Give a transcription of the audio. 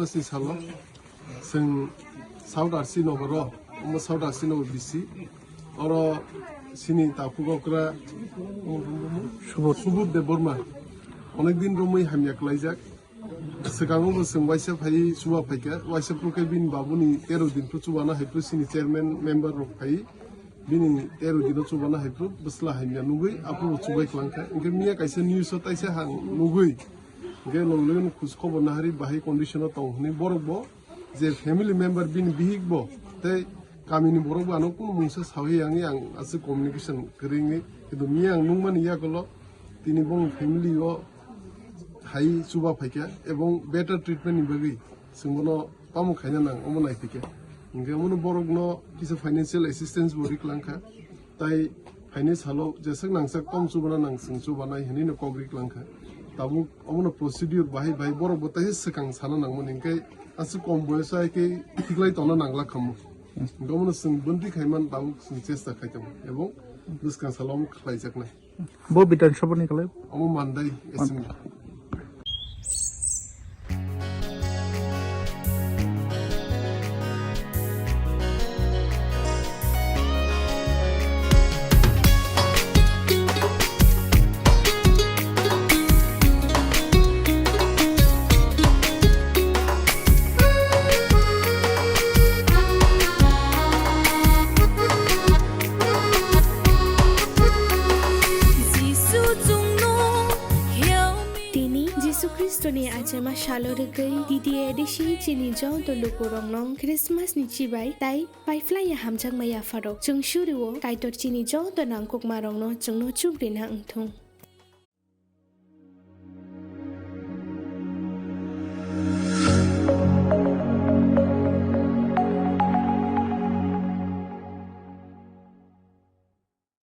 Si salo sing South Arsino baro South Arsino bisi oro sini tapugo kra subud de Burma অনেকদিন রমই হামিয়া ক্লাইজাক সেকাঙ্গো বসং ওয়াইসা ফাই সুবা ফাইকা ওয়াইসা প্রকে bin বাবুনি 13 দিন চুবানা হাইপ্রু সিনি chairman member rock ফাই বিনি 13 দিন চুবানা হাইপ্রু বসলা হামিয়া নুগৈ আপু চুবাই ক্লাংকা ইনকে মিয়া কাইসা news তাইসা Hang নুগৈ गे लोगन खुश खबर नाहारी बाही कंडीशन तंगनि बरबो जे फैमिली मेंबर बिन बिहिगबो ते गामिनि बरबो आनो कुन मुंसे सावहि आंनि आं आसे कम्युनिकेशन करिङि किन्तु मिया आं नुंमान यागलो तिनि बं फैमिली ओ हाई सुबा फाइका एवं बेटर ट्रिटमेंट बगै जोंबोनो पामु खायना नां अमो नाय फैका इंगे मनो बरगनो किसे फाइनेंशियल असिस्टेंस बरि क्लांखा ताई फाइनेंस हालो जेसक नांसक कम सुबना नांसं सुबानाय हनिनो कग्रि क्लांखा ताबु अमनो प्रोसीड्यूर बाहाय बाहाय बर बताय सकां साना नांमोन इनके आसु कम बयसा के थिगलाय तनो नांगला खमो गमनो जों बन्दी खायमान ताबु जों चेष्टा खायतम एवं दुसकां सालाम खालायजाकनाय बो बिटान सबनि खालाय Amo मानदाय एसिम Kristoni ajama shalorgai didi edishi chini jong to lukurong Christmas ni chibai tai pai fly ya hamjang maya farok chung shuriwo kaitor chini jong to nangkok marong no chung no chubrin hang thung